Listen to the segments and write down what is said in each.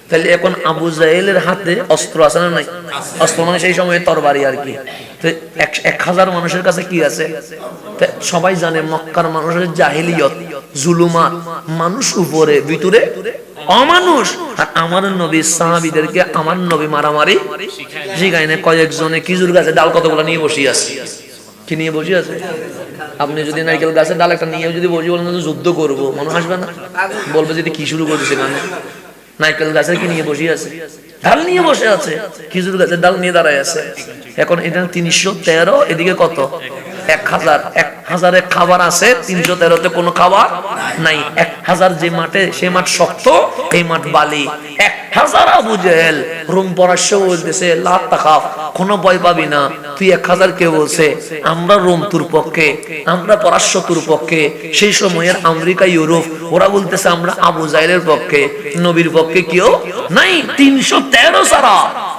তাহলে এখন আবু জাহেলের হাতে অস্ত্র আছে না নাই? অস্ত্র মানে সেই সময় তরবারি আর কি। 1000 মানুষের কাছে কি আছে? সবাই জানে মক্কার মানুষের জাহেলিয়ত, জুলুমাত, মানুষ উপরে ভিতরে অমানুষ। আর আমার নবী সাহাবীদেরকে আমার নবী মারামারি শিখায় না। কয়েকজনে খেজুর গাছে ডাল কতগুলো নিয়ে বসে আছে। কি নিয়ে বসে আছে? আপনি যদি নারকেল গাছের ডাল একটা নিয়ে যদি বসে বলেন যুদ্ধ করবো, মনে আসবে না? বলবে যদি কি শুরু করেছে মানে নারকেল গাছের কি নিয়ে বসে আছে? ডাল নিয়ে বসে আছে, খেজুর গাছের ডাল নিয়ে দাঁড়ায় আছে। এখন এটা 313, এদিকে কত? 1000। 1000-এ খাবার আছে, 313-তে কোনো খাবার নাই। 1000 যে মাঠে, সে মাঠ শক্ত, এই মাঠ বালি। 1000 আবু জেহেল রুম পরাশ্য বলতেছে লা তাখাফ, কোনো ভয় পাবি না। তুই 1000 কে বলছে আমরা রোম তোর পক্ষে, আমরা পরাশ্য তোর পক্ষে। সেই সময়ের আমেরিকা, ইউরোপ ওরা বলতেছে আমরা আবু জাহেলের পক্ষে, নবীর পক্ষে কেউ নাই। 313 ছাড়া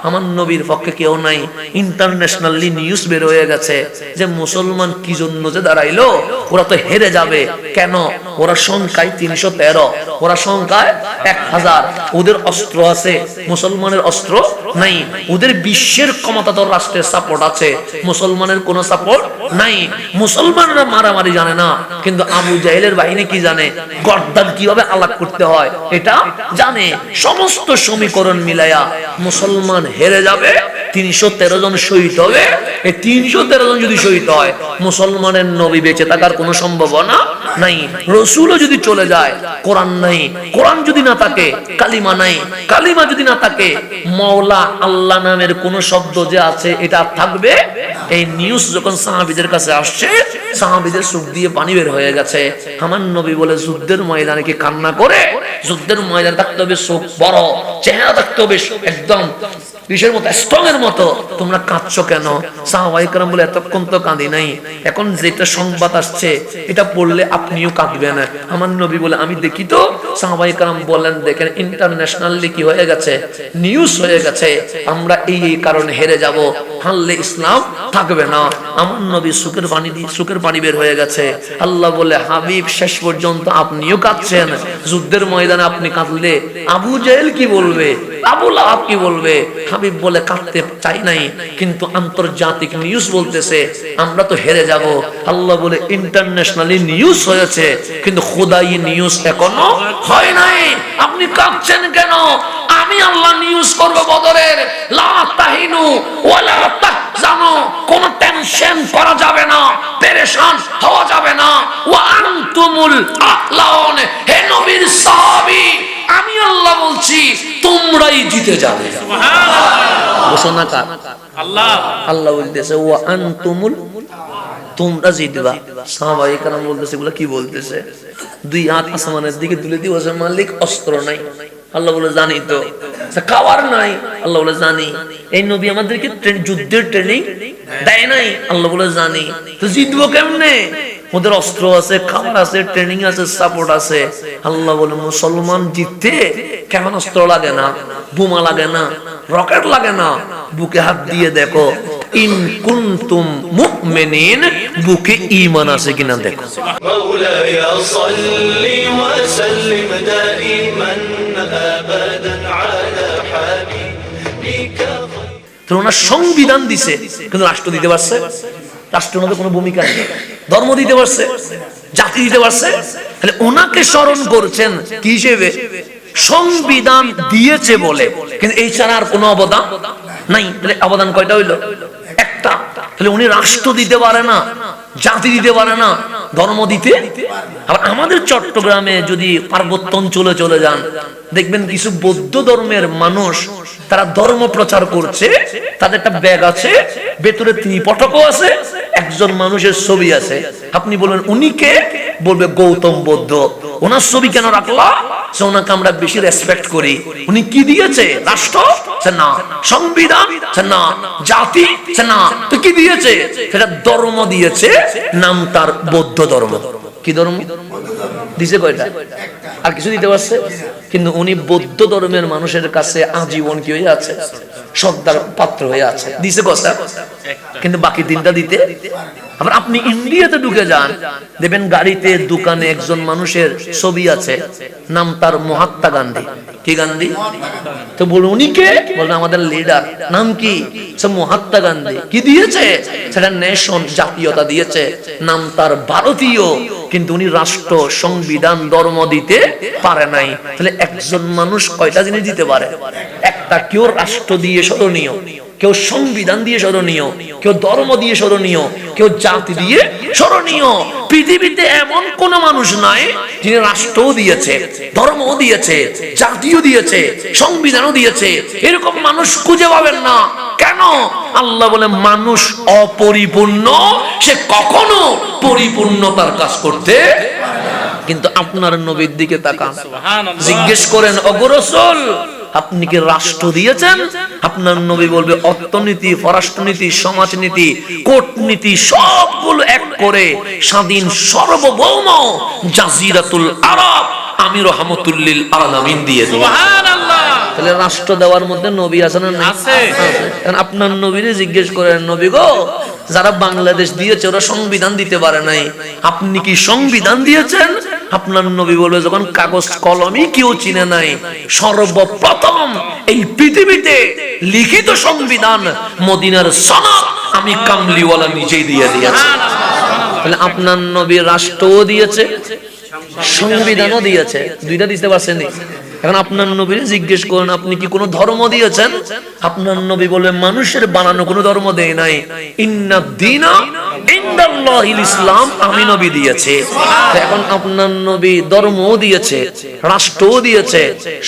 আমার নবীর পক্ষে কেউ নাই। ইন্টারন্যাশনালি নিউজ বের হয়ে গেছে যে মুসলমান কি জন্য যে দাঁড়াইলো, ওরা তো হেরে যাবে। কেন? ওরা সংখ্যায় 313, ওরা সংখ্যায় 1000। ওদের অস্ত্র আছে, মুসলমানের অস্ত্র নাই। ওদের বিশ্বের ক্ষমতাধর রাষ্ট্রের সাপোর্ট আছে, মুসলমানের কোনো সাপোর্ট নাই। মুসলমানরা মারামারি জানে না, কিন্তু আবু জাহেলের বাহিনী কি জানে? গর্দান কিভাবে আলাদা করতে হয় এটা জানে। সমস্ত সমীকরণ মিলাইয়া মুসলমান হেরে যাবে, 313 জন শহীদ হবে। এই 313 জন যদি শহীদ হয়, মুসলমানের নবী বেঁচে থাকার কোনো সম্ভাবনা নাই। রাসূলও যদি চলে যায়, কোরআন নাই। কোরআন যদি না থাকে, কালিমা নাই। কালিমা যদি না থাকে, মাওলা আল্লাহ নামের কোন শব্দ যে আছে এটা থাকবে? এই নিউজ যখন সাহাবীদের কাছে আসছে, সাহাবীদের চোখ দিয়ে পানি বের হয়ে গেছে। আমার নবী বলে যুদ্ধের ময়দানে কি কান্না করে? যুদ্ধের ময়দানে থাকতে হবে চোখ বড়, চেহারা থাকতে হবে একদম কিসের মতো, স্ট্রং এর মতো। তোমরা কাঁদছো কেন? সাহাবায়ে কেরাম বলে এতক্ষণ তো কাঁদি নাই, এখন যেটা সংবাদ আসছে এটা পড়লে আপনিও কাঁদবেন। আমার নবী বলে আমি দেখি তো। সাহাবায়ে কেরাম বলেন দেখেন ইন্টারন্যাশনালি কি হয়ে গেছে, নিউজ হয়ে গেছে, আমরা এই কারণে হেরে যাব, হারলে ইসলাম থাকবে না। আমার নবী চোখের পানি বের হয়ে গেছে। আল্লাহ বলে হাবিব শেষ পর্যন্ত আপনিও কাঁদছেন। যুদ্ধের ময়দানে আপনি কাঁদলে আবু জাহেল কি বলবে, আবু লাহাব কি বলবে? হাবিব বলে কাঁদতে চাই নাই, কিন্তু আন্তর্জাতিক নিউজ বলতেছে আমরা তো হেরে যাব। আল্লাহ বলে ইন্টারন্যাশনালি নিউজ হয়েছে, কিন্তু খোদাই নিউজ এখনো হয় নাই। আপনি কাঁদছেন কেন? আমি আল্লাহ নিউজ করব বদরের, লা তাহিনু ওয়ালা তাহজানু, কোন টেনশন করা যাবে না, পেরেশান হওয়া যাবে না। ওয়া আনতুমুল আলাউন, হে নবীর সাহাবী, আমি আল্লাহ বলছি তোমরাই জিতে যাবে। সুবহানাল্লাহ। ঘোষণা কার? আল্লাহ। আল্লাহ বলতেছে ওয়া আনতুমুল, তোমরা জিতবা। সাহাবায়ে কেরাম বলতেছে এগুলা কি বলতেছে? দুই হাত আসমানের দিকে তুলে দিয়ে বলছে মালিক অস্ত্র নাই। আল্লাহ বলে জানি তো। খাবার নাই? আল্লাহ বলে জানি। এই নবী আমাদেরকে যুদ্ধের ট্রেনিং দেয় নাই? আল্লাহ বলে জানি। তো জিতবো কেমনে? ওদের অস্ত্র আছে, খাবার আছে, ট্রেনিং আছে, সাপোর্ট আছে। আল্লাহ বলে মুসলমান জিততে কেমন অস্ত্র লাগে না, বোমা লাগে না, রকেট লাগে না, বুকে হাত দিয়ে দেখো ইন কুনতুম মুমিনিন, বুকে ঈমান আছে কিনা দেখো। মাওলায়া সাল্লি ওয়া সাল্লিম দাইমান আবাদান আলা হাবিবিকা। তো ওনার সংবিধান দিছে, কিন্তু রাষ্ট্র দিতে পারছে? রাষ্ট্রের মধ্যে কোনো ভূমিকা নেই। ধর্ম দিতে পারছে, জাতি দিতে পারছে? তাহলে ওনাকে স্মরণ করছেন কি হিসেবে? সংবিধান দিয়েছে বলে, কিন্তু এই ছাড়া আর কোনো অবদান নাই। তাহলে অবদান কয়টা হইলো? একটা। তাহলে উনি রাষ্ট্র দিতে পারে না, জাতি দিতে পারে না, ধর্ম দিতে। আবার আমাদের চট্টগ্রামে যদি পার্বত্য অঞ্চলে চলে যান, দেখবেন কিছু বৌদ্ধ ধর্মের মানুষ তারা ধর্ম প্রচার করছে। তাদের একটা ব্যাগ আছে, ভেতরে ত্রিপটকও আছে, একজন মানুষের ছবি আছে। আপনি বলবেন উনি কে? বলবে গৌতম বুদ্ধ। ওনার ছবি কেন রাখলা? ওনাকে আমরা বেশি রেসপেক্ট করি। উনি কি দিয়েছে? রাষ্ট্র? না। সংবিধান? না। জাতি? না। তো কি দিয়েছে? সেটা ধর্ম দিয়েছে, নাম তার বৌদ্ধ ধর্ম। কি ধর্ম দিছে? কয়টা? আর কিছু দিতে পারছে? কিন্তু উনি বৌদ্ধ ধর্মের মানুষের কাছে আজীবন কি হয়ে আছে? শ্রদ্ধার পাত্র হয়ে আছে। দিছে কথা, কিন্তু বাকি দিনটা দিতে। আবার আপনি ইন্ডিয়াতে ঢুকে যান, দেখবেন গাড়িতে দোকানে একজন মানুষের ছবি আছে, নাম তার মহাত্মা গান্ধী। কি গান্ধী? তো বলুন উনি কে? বলুন আমাদের লিডার। নাম কি? মহাত্মা গান্ধী। কি দিয়েছে? সেটা নেশন, জাতীয়তা দিয়েছে, নাম তার ভারতীয়। কিন্তু উনি রাষ্ট্র, সংবিধান, ধর্ম দিতে পারে নাই। তাহলে একজন মানুষ কয়টা জিনিস দিতে পারে? একটা, কেউ রাষ্ট্র দিয়ে স্মরণীয়, কেউ সংবিধান দিয়ে স্মরণীয়, কেউ ধর্ম দিয়ে স্মরণীয়, কেউ জাতি দিয়ে স্মরণীয়। পৃথিবীতে এমন কোন মানুষ নাই যিনি রাষ্ট্রও দিয়েছে, ধর্মও দিয়েছে, জাতিও দিয়েছে, সংবিধানও দিয়েছে। এরকম মানুষ খুঁজে পাবেন না। কেন? আল্লাহ বলে মানুষ অপরিপূর্ণ, সে কখনো পরিপূর্ণতার কাজ করতে। কিন্তু আপনার নবীর দিকে তাকান, জিজ্ঞেস করেন ওগো রাসূল, আপনি কি রাষ্ট্র দিয়েছেন? আপনার নবী বলবে অর্থনীতি, পররাষ্ট্রনীতি, সমাজনীতি, কূটনীতি সবগুলো এক করে স্বাধীন সার্বভৌম জাজিরাতুল আরব আমি রহমাতুল লিল আলামিন দিয়ে দিই। সুবহানাল্লাহ। তাহলে রাষ্ট্র দেওয়ার মধ্যে নবী আছে না? আছে। কারণ আপনার নবীরে জিজ্ঞেস করেন, নবী গো, যারা বাংলাদেশ দিয়েছে ওরা সংবিধান দিতে পারে নাই, আপনি কি সংবিধান দিয়েছেন? আপনার নবী বলবে যখন কাগজ কলমই কেউ চিনে নাই, সর্বপ্রথম এই পৃথিবীতে লিখিত সংবিধান মদিনার সনদ আমি কামলিওয়ালা নিজেই দিয়ে দিয়েছি। তাহলে আপনার নবী রাষ্ট্রও দিয়েছে, সংবিধানও দিয়েছে, দুইটা দিতে পারছেন। এখন আপনার নবীরে জিজ্ঞেস করেন আপনি কি কোনো ধর্ম দিয়েছেন? আপনার নবী বলবে মানুষের বানানো কোনো ধর্ম দেয় নাই, ইন্নাদ দীনা ইনদাল্লাহিল ইসলাম, আমি নবী দিয়েছি। এখন আপনার নবী ধর্মও দিয়েছে, রাষ্ট্রও দিয়েছে,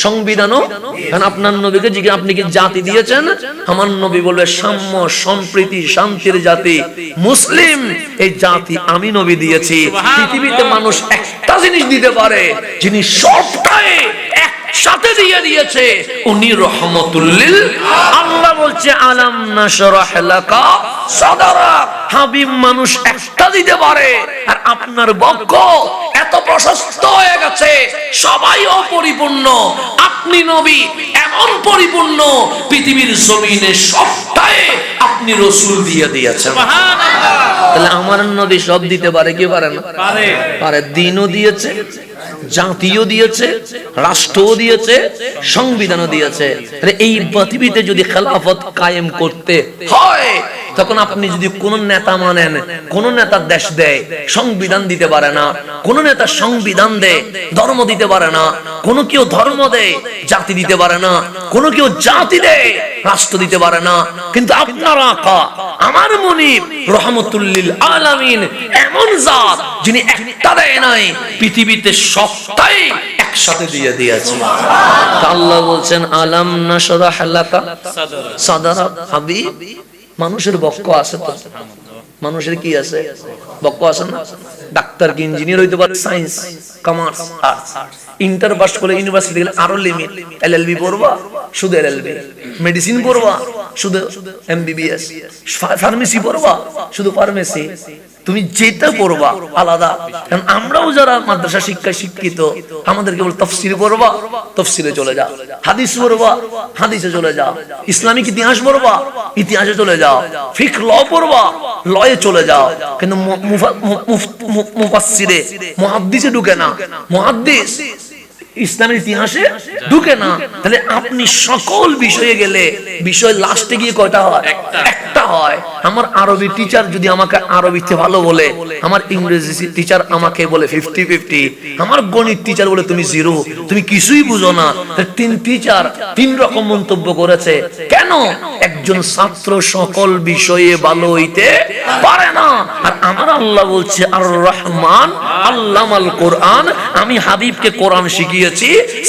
সংবিধানও। এখন আপনার নবীকে জিজ্ঞেস আপনি কি জাতি দিয়েছেন? আমার নবী বলবে সাম্য, সম্প্রীতি, শান্তির জাতি মুসলিম, এই জাতি আমি নবী দিয়েছি। পৃথিবীতে মানুষ একটা জিনিস দিতে পারে যিনি সবটাই সাথে দিয়ে দিয়েছে, উনি রহমাতুল লিল। আল্লাহ বলছে আলাম নাশরাহ লাকা সাদরাক। হাবিব মানুষ একটা দিতে পারে, আর আপনার বক্ষ এত প্রশস্ত হয়ে গেছে, সবাই অপরিপূর্ণ, আপনি নবী এমন পরিপূর্ণ, পৃথিবীর জমিনে সবটাই আপনি রাসূল দিয়ে দিয়েছেন। সুবহানাল্লাহ। তাহলে আমার নবী সব দিতে পারে কি পারে না? পারে। পারে। দ্বীনও দিয়েছে, জাতিও দিয়েছে, রাষ্ট্রও দিয়েছে, সংবিধানও দিয়েছে। এই পৃথিবীতে যদি খেলাফত কায়েম করতে হয়, তখন আপনি যদি কোন নেতা মানেন, কোন নেতা দেশ দেয়, সংবিধান দিতে পারে না, কোন নেতা সংবিধান দেয়, ধর্ম দিতে পারে না, কোন কেউ ধর্ম দেয়, জাতি দিতে পারে না, কোন কেউ জাতি দেয়, রাষ্ট্র দিতে পারে না। কিন্তু আপনার আকা, আমার মুনিব রহমাতুল লিল আলামিন এমন জাত যিনি একটা দেয় নাই, পৃথিবীতে সবটাই একসাথে দিয়ে দিয়েছে। আল্লাহ বলছেন আলাম নাশরাহ লাকা সাদরাক। হাবিব মানুষের বক্ষ আছে তো, মানুষের কি আছে? বক্ষ আছে না? ডাক্তার কি ইঞ্জিনিয়ার হইতে পারে? Science, commerce, arts. Inter pass করে ইউনিভার্সিটি গেলে আরো লিমিট, এলএলবি পড়বা শুধু এলএলবি, মেডিসিন পড়বা শুধু এমবিবিএস, ফার্মেসি পড়বা শুধু ফার্মেসি। তুমি যেটা পড়বা আলাদা। কারণ আমরাও যারা মাদ্রাসা শিক্ষায় শিক্ষিত, আমাদেরকে বলে তাফসীর পড়বা, তাফসীরে চলে যাও, হাদিস পড়বা, হাদিসে চলে যাও, ইসলামিক ইতিহাস পড়বা, ইতিহাসে চলে যাও, ফিকহ ল পড়বা, লয়ে চলে যাও। কিন্তু মুফাসসিরে, মুহাদ্দিসে ঢুকে না, মুহাদ্দিস ইসলামের ইতিহাসে ঢুকে না। তাহলে আপনি সকল বিষয়ে গেলে বিষয় লাস্টে গিয়ে কয়টা হয়? একটা হয়। আমার আরবি টিচার যদি আমাকে আরবিতে ভালো বলে, আমার ইংরেজি টিচার আমাকে বলে 50-50, আমার গণিত টিচার বলে তুমি জিরো, তুমি কিছুই বুঝো না। তিন টিচার তিন রকম মন্তব্য করেছে। কেন? একজন ছাত্র সকল বিষয়ে ভালো হইতে পারে না। আর আমার আল্লাহ বলছে আর রহমান আল্লামাল কোরআন, আমি হাবিবকে কোরআন শিখিয়েছি।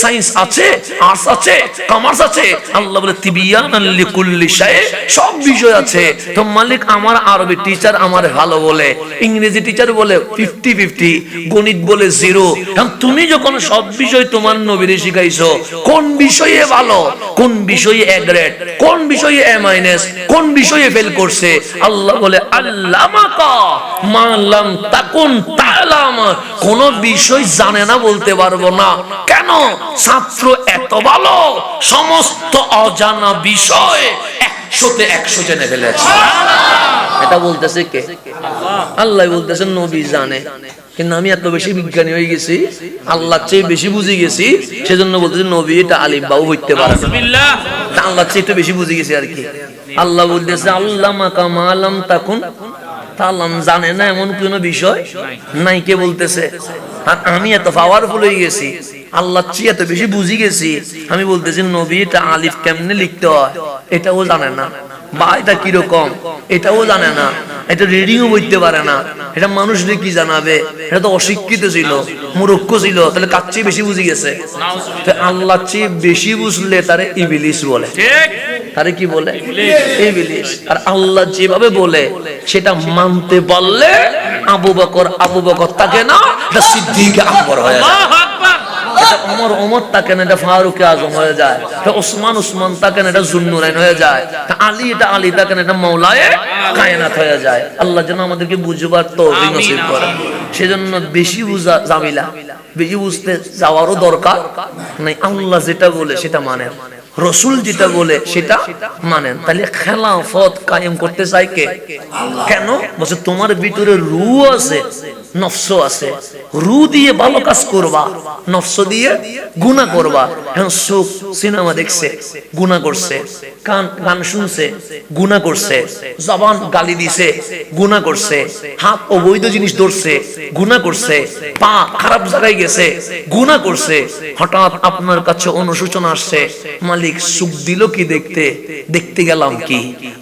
সায়েন্স আছে, আর্টস আছে, কমার্স আছে। আল্লাহ বলে তিবিয়ানাল লিকুল্লি শাই, সব বিষয় আছে। তো মালিক আমার আরবি টিচার আমার ভালো বলে, ইংরেজি টিচার বলে 50-50, গণিত বলে 0। এখন তুমি যখন সব বিষয় তোমার নবীরে শিখাইছো, কোন বিষয়ে ভালো, কোন বিষয়ে এ গ্রেড, কোন বিষয়ে এ মাইনাস, কোন বিষয়ে ফেল করছে, আল্লাহ বলে আল্লামাকা মা লাম তাকুন তা'লাম। কোন বিষয় জানে না বলতে পারবো না। কেন? ছাত্র এত ভালো, সমস্ত অজানা বিষয় 100-তে 100 জেনে ফেলেছে। এটা বলতেছে কে? আল্লাহ বলতেছেন নবী জানে, কিন্তু আমি এত বেশি বিজ্ঞানী হয়ে গেছি, আল্লাহর চেয়ে বেশি বুঝে গেছি, সেজন্য বলতেছে নবী এটা আলিফ বাউ হইতে পারে না, আল্লাহর চেয়ে একটু বেশি বুঝে গেছি আর কি। আল্লাহ বলতেছে আল্লামাকা মা লাম তাকুন তা'লাম, জানে না এমন কোন বিষয় নাই। কে বলতেছে? আর আমি এত পাওয়ারফুল হয়ে গেছি, আল্লাহর চেয়ে এত বেশি বুঝে গেছি, আমি বলতেছি নবী এটা আলিফ কেমনে লিখতে হয় এটাও জানে না, বা এটা কিরকম এটাও জানে না, এটা রিডিংও বলতে পারে না। এটা মানুষদের কি জানাবে? এটা তো অশিক্ষিত ছিল, মূর্খ ছিল, তাহলে কার চেয়ে বেশি বুঝে গেছে? আল্লাহর চেয়ে বেশি বুঝলে তারে ইবলিস বলে। তারে কি বলে? ইবলিস। আর আল্লাহ যেভাবে বলে সেটা মানতে পারলে আবু বকর তাকে না, এটা সিদ্দিক আকবর হয়ে যায়, এটা ওমর তাকে না, এটা ফারুক আজম হয়ে যায়, এটা ওসমান তাকে না, এটা যুন্নুরাইন হয়ে যায়, এটা আলী তাকে না, এটা মাওলায়ে কায়নাত হয়ে যায়। আল্লাহ যেন আমাদেরকে বুঝবার তৌফিক নসিব করে। সেজন্য বেশি বুঝা ঝামেলা, বেশি বুঝতে যাওয়ারও দরকার নাই। আল্লাহ যেটা বলে সেটা মানেন, রসুল যেটা বলে সেটা মানেন। তাহলে খেলাফত কায়েম করতে চাই কে? কেন? বলছে তোমার ভিতরে রূহ আছে, নফস আছে, রূহ দিয়ে ভালো কাজ করবা, নফস দিয়ে গুনাহ করবা। এখন চোখ সিনেমা দেখছে, গুনাহ করছে, কান গান শুনছে, গুনাহ করছে, জবান গালি দিছে, গুনাহ করছে, হাত অবৈধ জিনিস ধরছে, গুনাহ করছে, পা খারাপ জায়গায় গেছে, গুনাহ করছে। হঠাৎ আপনার কাছে অনুশোচনা আসছে, মালিক সুখ দিল কি দেখতে, দেখতে গেলাম কি,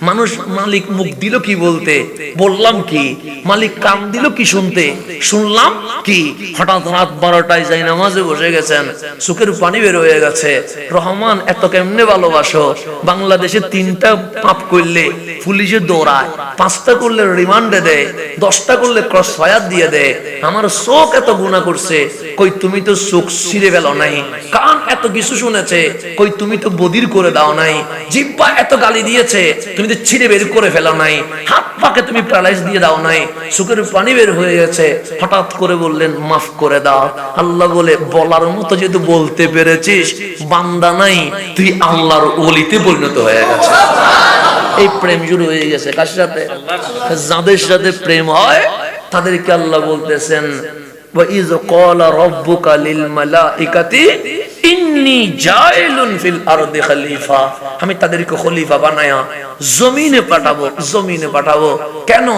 মানুষ মালিক মুখ দিল কি বলতে, বললাম কি, মালিক কান দিল কি শুনতে, শুনলাম কি। হঠাৎ রাত 12টায় যাই নামাজে বসে গেছেন, চোখের পানি বের হয়ে গেছে, রহমান এত কেমনে ভালোবাসো। বাংলাদেশে 3টা পাপ করলে পুলিশে দৌড়ায়, 5টা করলে রিমান্ডে দেয়, 10টা করলে ক্রস ফায়ার দিয়ে দেয়। আমার চোখ এত গুনাহ করছে, কই তুমি তো চোখ ছিঁড়ে ফেল নাই, কান এত কিছু শুনেছে, কই তুমি তো বদির করে দাও নাই, জিহ্বা এত গালি দিয়েছে, তুমি তো ছিঁড়ে বের করে ফেলো নাই, হাত পাকে তুমি প্যারালাইজ দিয়ে দাও নাই, চোখের পানি বের হয়ে গেছে, হঠাৎ করে বললেন মাফ করে দাও। আল্লাহ বলে বলার মতো যেহেতু বলতে পেরেছিস, বান্দা নাই, তুই আল্লাহর ওলিতে পরিণত হয়ে গেছে। এই প্রেম শুরু হয়ে গেছে কার সাথে? যাদের সাথে প্রেম হয় তাদেরকে আল্লাহ বলতেছেন ওয়া ইয ক্বালা রাব্বুকা লিল মালাইকাতি ইন্নী জাইলুন ফিল আরদি খলিফা, আমি তাদেরকে খলিফা বানায়া জমিনে পাঠাবো। কেন?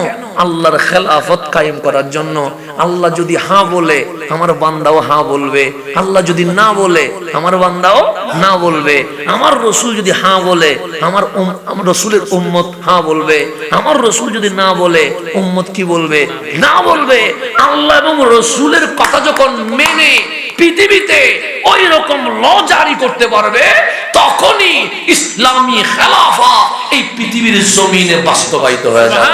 আল্লাহর খেলাফত কায়েম করার জন্য। আল্লাহ যদি হ্যাঁ বলে আমার বান্দাও হ্যাঁ বলবে, আল্লাহ যদি না বলে আমার বান্দাও না বলবে। আমার রসুল যদি হ্যাঁ বলে আমার রসুলের উম্মত হ্যাঁ বলবে, আমার রসুল যদি না বলে উম্মত কি বলবে? না বলবে। আল্লাহ এবং রসুলের কথা যখন মেনে পৃথিবীতে ওই রকম ল জারি করতে পারবে, তখনই ইসলামী খেলাফা এই পৃথিবীর জমিনে বাস্তবায়িত হয়ে যাবে।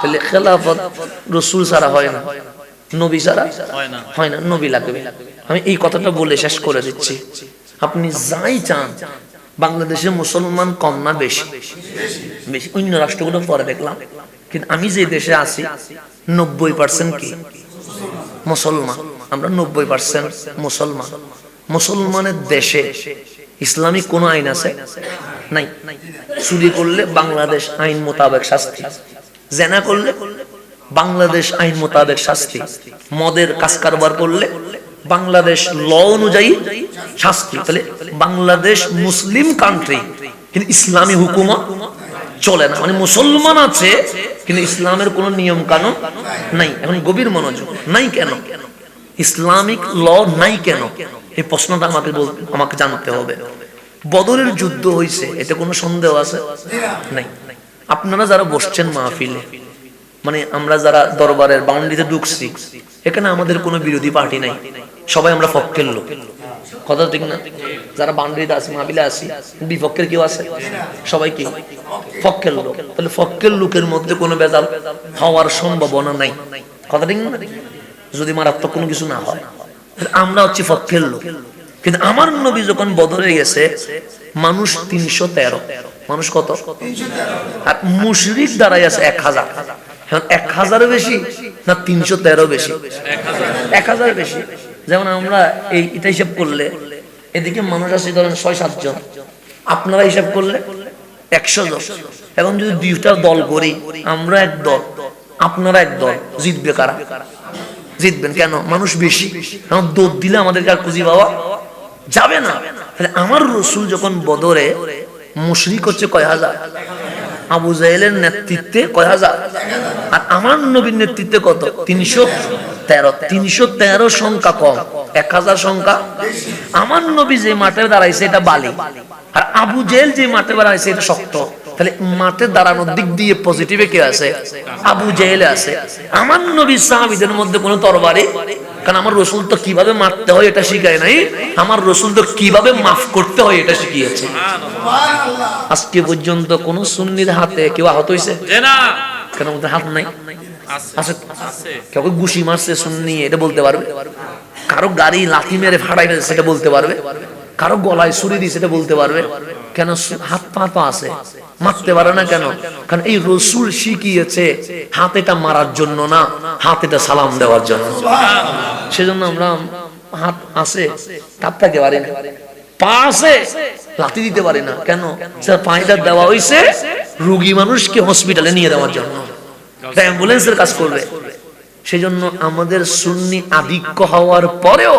তাহলে খেলাফত রাসূল ছাড়া হয় না, নবী ছাড়া হয় না, নবী লাগবে। আমি এই কথাটা বলে শেষ করে দিচ্ছি। আপনি যাই চান, বাংলাদেশে মুসলমান কম না বেশি? বেশি। অন্য রাষ্ট্রগুলো পরে দেখলাম, কিন্তু আমি যে দেশে আছি 90% কি মুসলমান। আমরা 90% মুসলমান। মুসলমানের দেশে ইসলামিক কোন আইন আছে? নাই। চুরি করলে বাংলাদেশ আইন মোতাবেক শাস্তি, জেনা করলে বাংলাদেশ আইন মোতাবেক শাস্তি, মদের কাজ কারবার করলে বাংলাদেশ ল অনুযায়ী শাস্তি। তাহলে বাংলাদেশ মুসলিম কান্ট্রি, কিন্তু ইসলামী হুকুমত চলে না। মানে মুসলমান আছে কিন্তু ইসলামের কোন নিয়ম কানুন নাই। এখন গভীর মনোযোগ, নাই কেন? ইসলামিক ল নাই কেন? এই প্রশ্নটা আমাকে জানতে হবে। বদরের যুদ্ধ হয়েছে, এতে কোনো সন্দেহ আছে? নাই। আপনারা যারা বসছেন মাহফিলে, মানে আমরা যারা দরবারের বাউন্ডারিতে ঢুকছি, এখানে আমাদের কোনো বিরোধী পার্টি নাই, সবাই আমরা পক্ষের লোক। কথা ঠিক না? যারা বাউন্ডারিতে আছে, মাহফিলে আছি, বিপক্ষের কেউ আছে? সবাই কি ফক্কের লোক, তাহলে ফক্কের লোকের মধ্যে কোনো ভেজাল হওয়ার সম্ভাবনা নাই। কথা ঠিক না? যদি মারাত্মক কোনো কিছু না হয়, আমরা হচ্ছে ফক্কের লোক। কিন্তু আমার নবী যখন বদরে গেছে মানুষ 313, মানুষ কত? আর মুশরিক দাঁড়াই আছে 1000। এখন 1000 বেশি না 313 বেশি? 1000 বেশি। যেমন আমরা এটা হিসাব করলে এদিকে মানুষ আছে ধরেন 6-7 জন, আপনারা হিসাব করলে 100 জন। এখন যদি দুইটা দল করি, আমরা এক দল আপনারা এক দল, জিতবে কারা? জিতবেন কেন? মানুষ বেশি। এখন দৌড় দিলে আমাদেরকে আর খুঁজি পাওয়া যাবে না। তাহলে আমার রসুল যখন বদরে, মুশরিক হচ্ছে কয় হাজার? আবু জাহেলের নেতৃত্বে কয় হাজার? আর আমার নবীর নেতৃত্বে কত? 313। 313 সংখ্যা কম, 1000 সংখ্যা। আমার নবী যে মাঠে দাঁড়াইছে এটা বালি, আর আবু জাহেল যে মাঠে দাঁড়াইছে এটা শক্ত। তাহলে মাঠে দাঁড়ানোর দিক দিয়ে পজিটিভে কে আছে? আবু জাহেল আছে। আমার নবী সাহাবীদের মধ্যে কোনো তরবারি, কারণ আমার রসুল তো কিভাবে মারতে হয় এটা শিখায় নাই, আমার রসুল তো কিভাবে মাফ করতে হয় এটা শিখিয়েছে। আজকে পর্যন্ত কোন সুন্নির হাতে কেউ আহত হয়েছে? কেন ওদের হাত নাই? আছে। কেউ ঘুষি মারছে সুন্নি এটা বলতে পারবে? কারো গাড়ি লাথি মেরে ফাড়াই ফেলছে সেটা বলতে পারবে? কারো গলায় ছুরি দিয়েছে এটা বলতে পারবে? কেন? হাত পা তো আছে, মারতে পারে না কেন? কারণ এই রসুল শিখিয়েছে হাত এটা মারার জন্য না, হাত এটা সালাম দেওয়ার জন্য। সেজন্য আমরা হাত আছে কাঁপতে পারি না, পা আছে লাথি দিতে পারি না। কেন? পায়টা দেওয়া হয়েছে রোগী মানুষকে হসপিটালে নিয়ে দেওয়ার জন্য, অ্যাম্বুলেন্সের কাজ করবে। সেজন্য আমাদের সুন্নি আধিক্য হওয়ার পরেও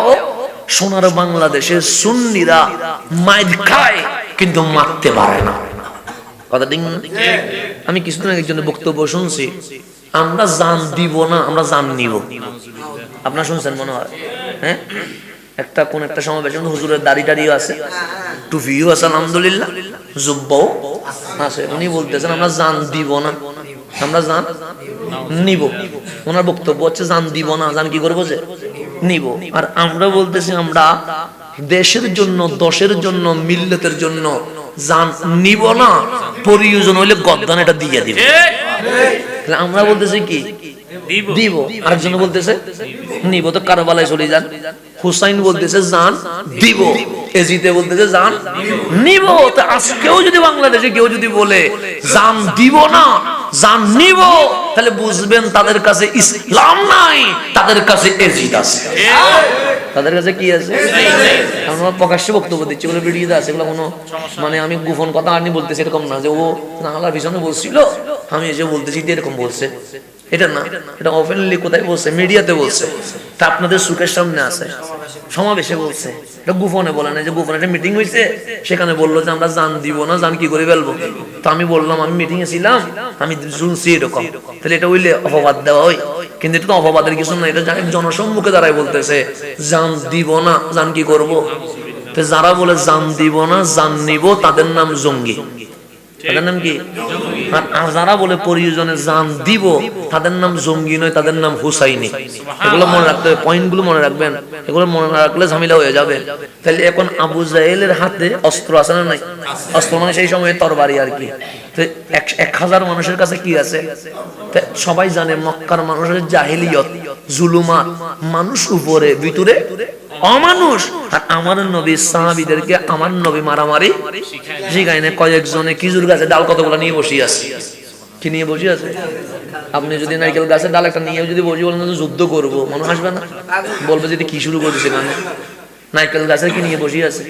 সোনার বাংলাদেশের সুন্নিরা মাইর খায় কিন্তু মারতে পারে না। কথা ঠিক না? আমি কিছুদিন আগে একজনের বক্তব্য শুনছি, আমরা জান দিব না, আমরা জান নিব। আপনারা শুনছেন মনে হয়? হ্যাঁ, কোন একটা সমাবেশ হুজুরের দাড়ি টাড়িও আছে, টুপিও আছে, আলহামদুলিল্লাহ, জুব্বাও আছে। উনি বলতেছেন আমরা জান দিব না, আমরা জান নিব। ওনার বক্তব্য হচ্ছে জান দিব না, জান কি করবো? যে নিব। আর আমরা বলতেছি আমরা দেশের জন্য, দশের জন্য, মিল্লতের জন্য জান নিব না, প্রয়োজন হইলে গদ্দান এটা দিয়ে দিব। আমরা বলতেছি কি? দিব। আরেকজন বলতেছে নিব। তো কারবালায় চলে যান, হুসাইন বলতেছে জান দিব, এজিতে বলতেছে জান নিব। তো আজকেও যদি বাংলাদেশে কেউ যদি বলে জান দিব না, জান নিব, তাহলে বুঝবেন তাদের কাছে ইসলাম নাই, তাদের কাছে এজিদ আছে। তাদের কাছে কি আছে? আমরা প্রকাশ্যে বক্তব্য দিচ্ছি, ওগুলো ভিডিওতে আছে, এগুলো কোনো মানে আমি গোপন কথা আনি বলতেছি এরকম না যে ও নাহলার পিছনে বলছিল আমি এসে বলতেছি এরকম বলছে, এটা না। এটা ওপেনলি কোথায় বলছে? মিডিয়াতে বলছে। তা আপনাদের চোখের সামনে আছে, সমাবেশে বলছে। এটা গোপনে বলে না যে গোপনে একটা মিটিং হয়েছে, সেখানে বললো যে আমরা জান দিব না, জান কি করে ফেলবো। তো আমি বললাম আমি মিটিং এ ছিলাম, আমি শুনছি এরকম। তাহলে এটা হইলে অপবাদ দেওয়া হয়? কিন্তু এটা তো অপবাদের কিছু না, এটা জনসম্মুখে দাঁড়ায় বলতেছে জান দিব না, জান কি করবো। তো যারা বলে জান দিব না, জান নিব, তাদের নাম জঙ্গি। তাদের নাম কি? আর যারা বলে প্রয়োজনে জান দিব, তাদের নাম জঙ্গি নয়, তাদের নাম হুসাইনি। এগুলো মনে রাখতে হবে, পয়েন্টগুলো মনে রাখবেন। এগুলো মনে না রাখলে ঝামেলা হয়ে যাবে। তাহলে এখন আবু জাহেলের হাতে অস্ত্র আছে না নাই? অস্ত্র মানে সেই সময় তরবারি আর কি। তো 1000 মানুষের কাছে কি আছে? সবাই জানে মক্কার মানুষের জাহেলিয়ত, জুলুমাত, মানুষ উপরে ভিতরে অমানুষ। আর আমার নবী সাহাবীদেরকে আমার নবী মারামারি শিখায় না। কয়েকজনে খেজুর গাছে ডাল কতগুলো নিয়ে বসে আছে। কি নিয়ে বসে আছে? আপনি যদি নারকেল গাছের ডাল একটা নিয়ে যদি বসে বলেন যুদ্ধ করবো, মনে আসবে না? বলবে যে কি শুরু করেছে না? নারকেল গাছের কি নিয়ে বসে আছে?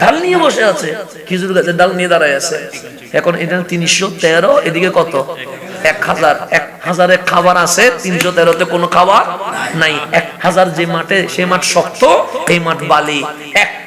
ডাল নিয়ে বসে আছে, খেজুর গাছের ডাল নিয়ে দাঁড়ায় আছে। এখন এটা 313, এদিকে কত? 1000। 1000-এ খাবার আছে, 313-তে কোনো খাবার নাই। 1000 যে মাঠে, সে মাঠ শক্ত, এই মাঠ বালি।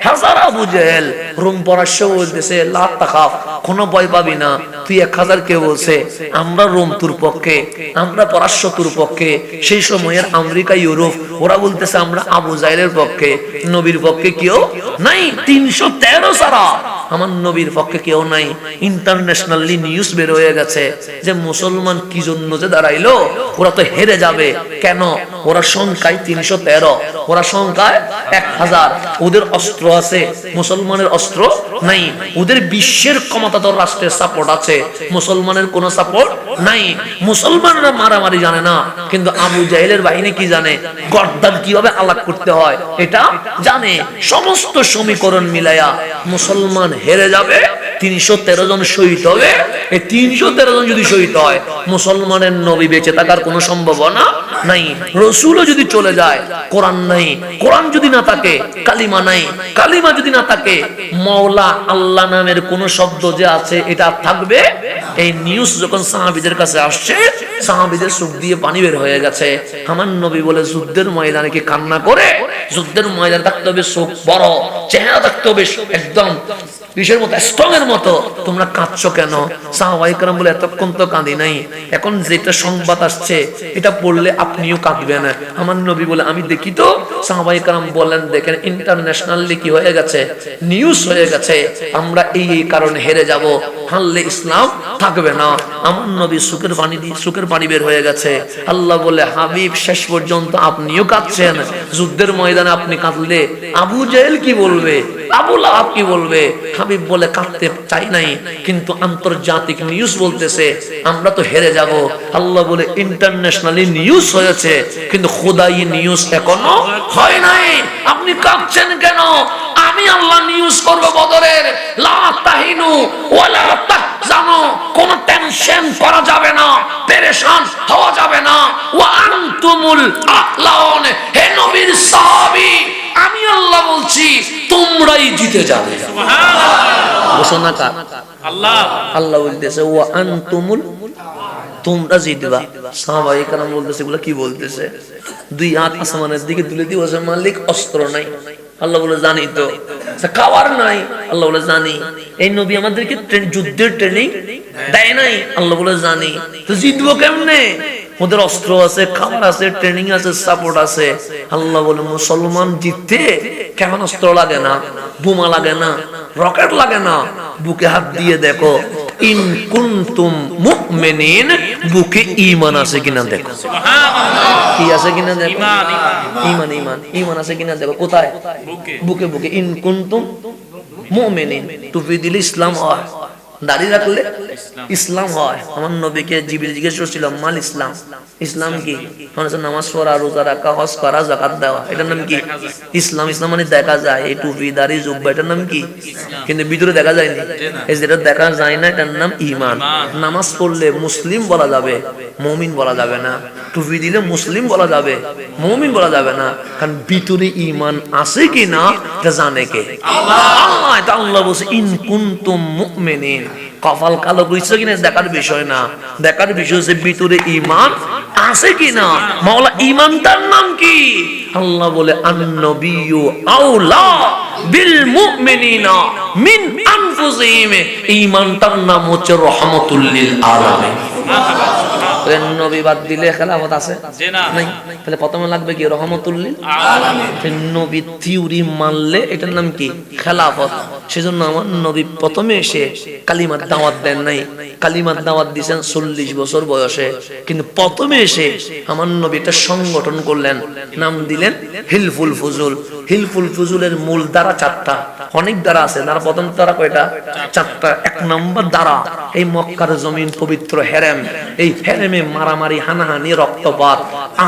1000 আবু জাহেল রুম পরাশ্য বলতেছে লা তাখাফ, কোনো ভয় পাবি না। তুই 1000 কে বলছে আমরা রোম তোর পক্ষে, আমরা পরাশ্য তোর পক্ষে। সেই সময়ের আমেরিকা, ইউরোপ, ওরা বলতেছে আমরা আবু জাহেলের পক্ষে, নবীর পক্ষে কেউ নাই। 313 ছাড়া আমার নবীর পক্ষে কেউ নাই। ইন্টারন্যাশনালি নিউজ বের হয়ে গেছে যে মুসলমান কি জন্য যে দাঁড়াইলো, ওরা তো হেরে যাবে। কেন? ওরা সংখ্যায় 313, ওরা সংখ্যায় 1000, ওদের অস্ত্র আছে, মুসলমানের অস্ত্র নাই। ওদের বিশ্বের ক্ষমতাধর রাষ্ট্রের সাপোর্ট আছে, মুসলমানের কোনো সাপোর্ট নাই। মুসলমানরা মারামারি জানে না, কিন্তু আবু জাহেলের বাহিনী কি জানে? গর্দান কিভাবে আলাপ করতে হয় এটা জানে। সমস্ত সমীকরণ মিলাইয়া মুসলমান হেরে যাবে, 313 জন শহীদ হবে। এই 313 জন যদি শহীদ হয়, মুসলমানের নবী বেঁচে থাকার কোনো সম্ভাবনা নাই। রসুলও যদি চলে যায়, কোরআন নাই। কোরআন যদি না থাকে, কালিমা নাই। কালিমা যদি না থাকে, মওলা আল্লাহ নামের কোন শব্দ যে আছে এটা থাকবে? এই নিউজ যখন সাহাবীদের কাছে আসছে, সাহাবীদের চোখ দিয়ে পানি বের হয়ে গেছে। আমার নবী বলে, যুদ্ধের ময়দানে কি কান্না করে? যুদ্ধের ময়দানে থাকতে হবে চোখ বড়, চেহারা থাকতে হবে একদম কিসের মতো, স্ট্রং এর মতো। তোমরা কাঁদছো কেন? সাহাবায়ে কেরাম বলে, এতক্ষণ তো কাঁদি নাই, এখন যেটা সংবাদ আসছে এটা পড়লে আপনিও কাঁদবেন। আমার নবী বলে, আমি দেখি তো। সাহাবায়ে কেরাম বলেন, দেখেন ইন্টারন্যাশনালি কি হয়ে গেছে, নিউজ হয়ে গেছে, আমরা এই কারণে হেরে যাব, হারলে ইসলাম থাকবে না। আমার নবী সুখের পানি বের হয়ে গেছে। আল্লাহ বলে, হাবিব শেষ পর্যন্ত আপনিও কাঁদছেন, যুদ্ধের ময়দানে আপনি কাঁদলে আবু জাহেল কি বলবে, আবু লাহাব কি বলবে? হাবিব বলে, কাঁদতে চাই নাই, কিন্তু আন্তর্জাতিক নিউজ বলতেছে আমরা তো হেরে যাব। আল্লাহ বলে, ইন্টারন্যাশনালি নিউজ হয়েছে, কিন্তু খোদাই নিউজ এখনো হয় নাই, আপনি কাঁদছেন কেন? আমি আল্লাহ নিউজ করব বদরের, লা তাহিনু ওয়ালা তাহজানু, কোন টেনশন করা যাবে না, পেরেশান হওয়া যাবে না। ওয়া আনতুমুল আ'লাউন, হে নবীর সাহাবী, আমি আল্লাহ বলছি তোমরাই জিতে যাবে। সুবহানাল্লাহ। ঘোষণা কার? আল্লাহ। আল্লাহ বলতেছে, ওয়া আনতুমুল, তোমরা জিতবা। সাহাবায়ে কেরাম বলতেছে, এগুলো কি বলতেছে? দুই হাত আসমানের দিকে তুলে দিয়ে বলছে, মালিক অস্ত্র নাই। আল্লাহ বলে, জানি তো। খাবার নাই? আল্লাহ বলে, জানি। এই নবী আমাদেরকে যুদ্ধের ট্রেনিং দেয় নাই? আল্লাহ বলে, জানি। তো জিতবো কেমনে? ওদের অস্ত্র আছে, খাবার আছে, ট্রেনিং আছে, সাপোর্ট আছে। আল্লাহ বলে, মুসলমান জিততে কেমন অস্ত্র লাগে না, বোমা লাগে না, রকেট লাগে না, বুকে হাত দিয়ে দেখো, ইন কুনতুম মুমিনিন, বুকে ঈমান আছে কিনা দেখো। সুবহানাল্লাহ। কি আছে কিনা দেখো, ঈমান। ঈমান আছে কিনা দেখো। কোথায়? বুকে। বুকে। ইন কুনতুম মুমিনিন, টুপি দিলে ইসলাম হয়, দাড়ি রাখলে ইসলাম হয়। আমার নবীকে জিবরিল জিজ্ঞেস করছিল, মাল ইসলাম, ইসলাম কি? নামাজ পড়া, রোজা রাখা, হজ করা, যাকাত দেওয়া, এটার নাম কি? ইসলাম। ইসলাম মানে দেখা যায়, এই টুপি দাড়ি জুব্বা, এটার নাম কি? কিন্তু ভিতরে দেখা যায়নি, এই যেটা দেখা যায় না এটার নাম ঈমান। নামাজ পড়লে মুসলিম বলা যাবে, মুমিন বলা যাবে না। টুপি দিলে মুসলিম বলা যাবে, মুমিন বলা যাবে না, কারণ ভিতরে ঈমান আছে কিনা এটা জানে কে? আল্লাহ। এটা আল্লাহ বলছে, ইন কুনতুম মুমিনিন। কপাল কালো কইছে কিনা দেখার বিষয় না, দেখার বিষয় হচ্ছে ভিতরে ঈমান আছে কিনা। মাওলা ঈমানটার নাম কি? আল্লাহ বলে, আন-নবিয়্যু আওলা বিল মুমিনিনা মিন আনফুসিহিম। ঈমানটার নাম হচ্ছে রাহমাতুল লিল আলামিন। নবী বাদ দিলে খেলাফত আছে নাই? তাহলে প্রথমে লাগবে কি? রাহমাতুল লিল আলামিন। নবী থিওরি মানলে এটার নাম কি? খেলাফত। সেজন্য আমার নবী প্রথমে এসে কালিমার দাওয়াত দেন নাই, কালিমার দাওয়াত দিয়েছেন 40 বছর বয়সে। কিন্তু প্রথমে এসে আমার নবী একটা সংগঠন করলেন, নাম দিলেন হিলফুল ফুজুল। হিলফুল ফুজুলের মূল দ্বারা 4টা, অনেক দ্বারা আছে। দ্বারা প্রথম দ্বারা কয়টা? 4টা। 1 নম্বর দ্বারা, এই মক্কার জমিন পবিত্র হেরেম, এই হেরেমে মারামারি, হানাহানি, রক্তপাত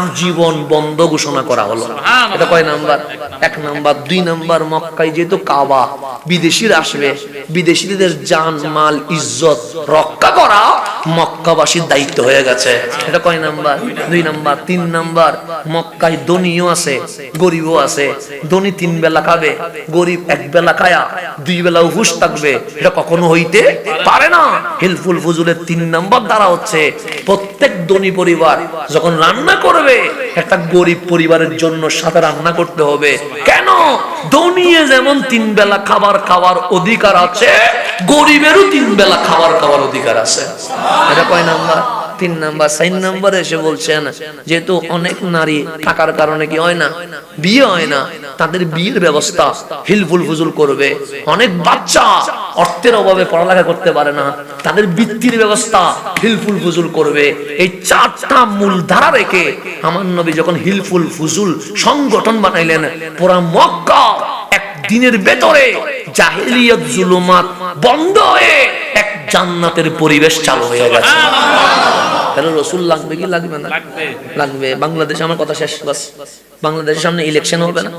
আজীবন বন্ধ ঘোষণা করা হলো। এটা কয় নাম্বার? 1 নাম্বার। 2 নাম্বার, মক্কায় যেহেতু কাবা, বিদেশিরা আসবে, বিদেশিদের জান মাল ইজ্জত রক্ষা করা মক্কাবাসীর দায়িত্ব হয়ে গেছে। এটা কয় নাম্বার? 2 নাম্বার। 3 নাম্বার, মক্কায় ধনীও আছে, গরিবও আছে। ধনী 3 বেলা খাবে, গরিব 1 বেলা খায়া 2 বেলা উপোস থাকবে, এটা কখনো হইতে পারে না। হিলফুল ফুজুলের 3 নাম্বার দ্বারা হচ্ছে, প্রত্যেক ধনী পরিবার যখন রান্না করবে, একটা গরিব পরিবারের জন্য সাথে রান্না করতে হবে। কেন? ধনী যেমন 3 বেলা খাবার খাওয়ার অধিকার আছে, গরিবেরও 3 বেলা খাবার খাওয়ার অধিকার আছে। এটা কয় নাম্বার? তিন নাম্বার 4 নাম্বারে এসে বলছেন যেহেতু অনেক নারী টাকার কারণে কি হয় না, বিয়ে হয় না, তাদের বিয়ের ব্যবস্থা হিলফুল ফুজুল করবে। অনেক বাচ্চা অর্থের অভাবে পড়ালেখা করতে পারে না, তাদের বৃত্তির ব্যবস্থা হিলফুল ফুজুল করবে। এই 4টা মূল ধারা রেখে আমার নবী যখন হিলফুল ফুজুল সংগঠন বানাইলেন, পুরা মক্কা একদিনের ভেতরে জাহেলিয়ত জুলুমাত বন্ধ হয়ে এক জান্নাতের পরিবেশ চালু হয়ে গেছে। তাহলে রাসূল লাগবে কি লাগবে না? লাগবে। বাংলাদেশে আমার কথা শেষ, বাস। বাংলাদেশের সামনে ইলেকশন হবে না?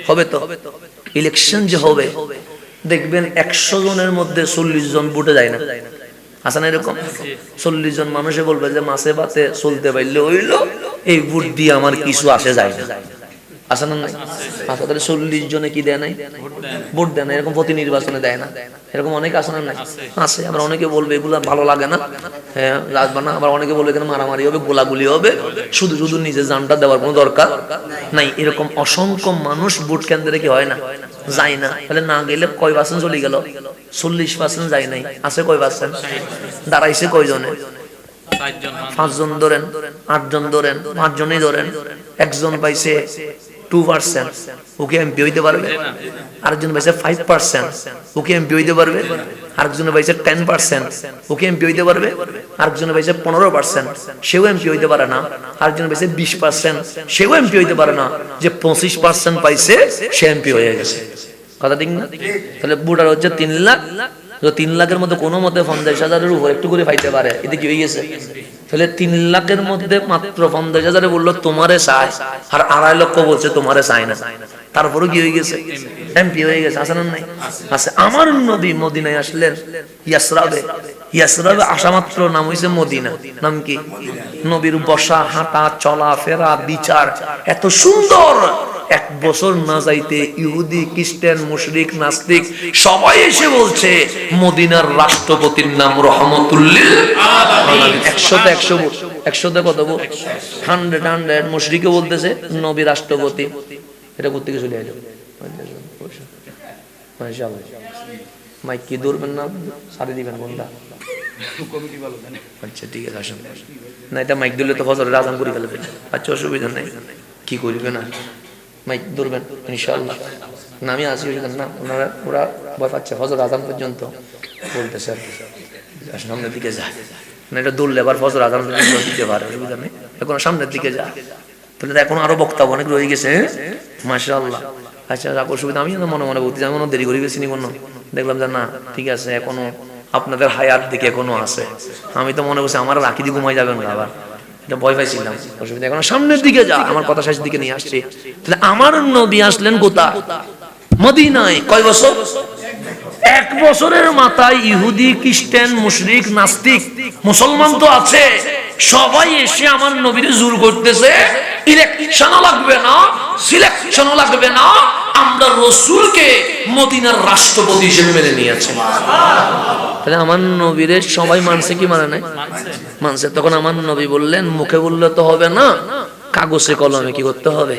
হবে তো। ইলেকশন যে হবে দেখবেন 100 জনের মধ্যে 40 জন ভোটে যায় না, আছে না এরকম? 40 জন মানুষে বলবে যে মাছে ভাতে চলতে পারলে হইলো, এই ভোট দিয়ে আমার কিছু আসে যায় না, আছে না? আচ্ছা, তাহলে 40 জনে কি দেয় নাই? ভোট দেয় না। এরকম প্রতি নির্বাচনে দেয় না, এরকম অনেক আছে না? নাই আছে। আবার অনেকে বলবে এগুলা ভালো লাগে না, হ্যাঁ লাগবে না। আবার অনেকে বলবে এখানে মারামারি হবে, গোলাগুলি হবে, শুধু শুধু নিজের জানটা দেওয়ার কোনো দরকার নাই। এরকম অসংখ্য মানুষ ভোট কেন্দ্রে কি হয় না, যায় না। তাহলে না গেলে কয় পার্সেন্ট চলে গেল? 40% যায় নাই। আছে কয় পার্সেন্ট? দাঁড়াইছে কয়জনে? 5 জন ধরেন, 8 জন ধরেন, 5 জনই ধরেন। একজন পাইছে 2%, ওকে এমপি হইতে পারবে? আরেকজন পাইছে 5%, ওকে এমপি হইতে পারবে? আরেকজন পাইছে 10%, ওকে এমপি হইতে পারবে? আরেকজন পাইছে 15%, সেও এমপি হইতে পারে না। আরেকজন পাইছে 20%, সেও এমপি হইতে পারে না। যে 25% পাইছে সে এমপি হয়ে গেছে। কথা ঠিক না? তাহলে ভোটার হচ্ছে 3 লাখ। 3 লাখের মধ্যে কোনো মতে 50,000-এর উপর একটু করে পাইতে পারে, এতে কি হয়ে গেছে? তাহলে 3 লাখের মধ্যে মাত্র 50,000 বললো তোমারে চায়, আর 2.5 লক্ষ বলছে তোমারে চায় না, তারপরে কি হয়ে গেছে? এমপি হয়ে গেছে। আছে না? নাই আছে। আমার নবী মদিনায় আসলেন, ইয়াসরাবে আসা মাত্র নাম হইছে মদিনা। নাম কি? নবীর বসা, হাঁটা, চলা ফেরা, বিচার এত সুন্দর। 1 বছর না যাইতে ইহুদি, খ্রিস্টান, মুশরিক, নাস্তিক সবাই এসে বলছে মদিনার রাষ্ট্রপতির নাম রহমতুল্লিল আলামিন। 100 কত? 100 মুশরিকও বলতেছে নবী রাষ্ট্রপতি। এটা করতে গিয়ে চলে আসবে মাইক কি ধরবেন না, সারি দিবেন কোনটা? আচ্ছা ঠিক আছে, আসেন না। এটা মাইক দিলে তো ফজরের আযান করে ফেলবে। আচ্ছা অসুবিধা নাই, কি করবে না, মাইক ধরবেন ইনশাআল্লাহ। না আমি আসি না, ওরা ভয় পাচ্ছে ফজর আযান পর্যন্ত বলতেছে। সামনের দিকে যায় না, এটা দৌড়লে আবার ফজর আযান পর্যন্ত দিতে পারে, অসুবিধা নেই। এখন সামনের দিকে যা, তাহলে এখন আরো বক্তব্য অনেক রয়ে গেছে। মাশাআল্লাহ। আচ্ছা রাখ, অসুবিধা। আমি মনে মনে বলতে আমি দেরি করে গেছি নি কোনো, দেখলাম যে না ঠিক আছে, এখনো আপনাদের হায়াত দিকে এখনো আছে। আমি তো মনে করছি আমার রাখি দিয়ে ঘুমাই যাবেন না, আবার এটা ভয় পাইছিলাম। অসুবিধা, এখন সামনের দিকে যা, আমার কথা শেষ দিকে নিয়ে আসছি। তাহলে আমার নবী আসলেন কোথায়? মদিনায়। কয় বছর? 1 বছরের মাথায় ইহুদি, খ্রিস্টান, মুশরিক, নাস্তিক, মুসলমান তো আছে, সবাই এসে আমার নবীর জোর করতেছে ইলেকশনও লাগবে না, সিলেকশনও লাগবে না, আমরা রাসূলকে মদিনার রাষ্ট্রপতি হিসেবে মেনে নিয়েছি। তাহলে আমার নবীরে সবাই মানছে কি মানে নাই? মানছে। তখন আমার নবী বললেন মুখে বললে তো হবে না, কাগজে কলমে কি করতে হবে?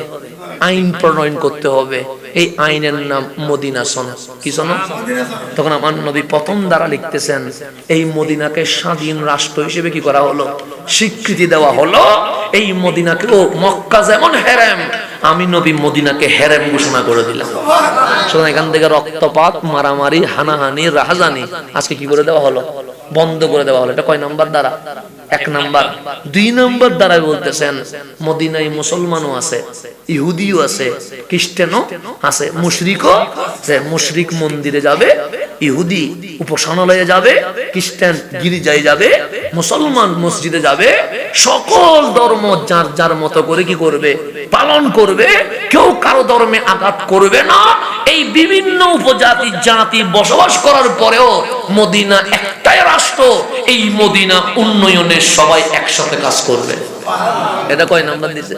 আইন প্রণয়ন করতে হবে। এই আইনের নাম মদিনা সনদ। কি সনদ? তখন আমার নবী প্রথম দ্বারা লিখতেছেন এই মদিনাকে স্বাধীন রাষ্ট্র হিসেবে কি করা হলো? স্বীকৃতি দেওয়া হলো। এই মদিনাকে, ও মক্কা যেমন হেরেম, আমি নবী মদিনাকে হেরেম ঘোষণা করে দিলাম। সুতরাং এখান থেকে রক্তপাত, মারামারি, হানাহানি, রাহাজানি আজকে কি করে দেওয়া হলো? বন্ধ করে দেওয়া হলো। এটা কয় নাম্বার দ্বারা? 1 নাম্বার। 2 নাম্বার দ্বারা বলতেছেন মদিনায় মুসলমানও আছে, ইহুদিও আছে, খ্রিস্টানও আছে, মুশরিকও আছে। মুশরিক মন্দিরে যাবে, ইহুদি উপাসনালয়ে যাবে, খ্রিস্টান গির্জায় যাবে, মুসলমান মসজিদে যাবে। সকল ধর্ম যার যার মতো করে কি করবে? পালন করবে। কেউ কারো ধর্মে আঘাত করবে না। এই বিভিন্ন উপজাতি জাতি বসবাস করার পরেও মদিনা একটাই রাষ্ট্র। এই মদিনা উন্নয়নের সবাই একসাথে কাজ করবে। এটা কয় নাম্বার দিছে?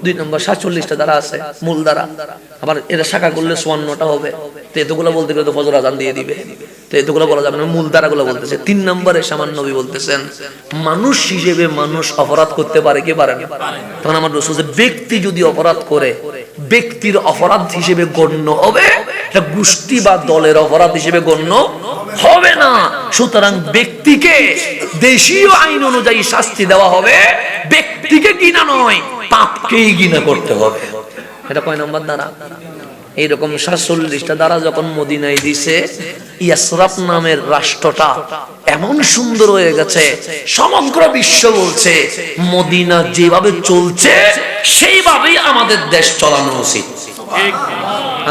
2 নম্বর। 47টা দ্বারা আছে মূল দ্বারা। আবার এটা শাখা করলে 54টা হবে। তো এতগুলো বলতে গেলে তো ফজর আযান দিয়ে দিবে, তো এতগুলো বলা যাবে না। মূল দ্বারাগুলো বলতেছে। 3 নম্বরে সামান নবী বলতেছেন মানুষ হিসেবে মানুষ অপরাধ করতে পারে কি পারে না? তখন আমার রাসূল, ব্যক্তি যদি অপরাধ করে ব্যক্তির অপরাধ হিসেবে গণ্য হবে, এটা গোষ্ঠী বা দলের অপরাধ হিসেবে গণ্য হবে না। সুতরাং ব্যক্তিকে দেশীয় আইন অনুযায়ী শাস্তি দেওয়া হবে, ব্যক্তিকে ঘৃণা নয়, পাপকেই ঘৃণা করতে হবে। এটা কয় নম্বর দ্বারা? এইরকম 47টা দ্বারা যখন মদিনায় দিছে, ইয়াসরাব নামের রাষ্ট্রটা এমন সুন্দর হয়ে গেছে, সমগ্র বিশ্ব বলছে মদিনা যেভাবে চলছে সেইভাবেই আমাদের দেশ চালানো উচিত।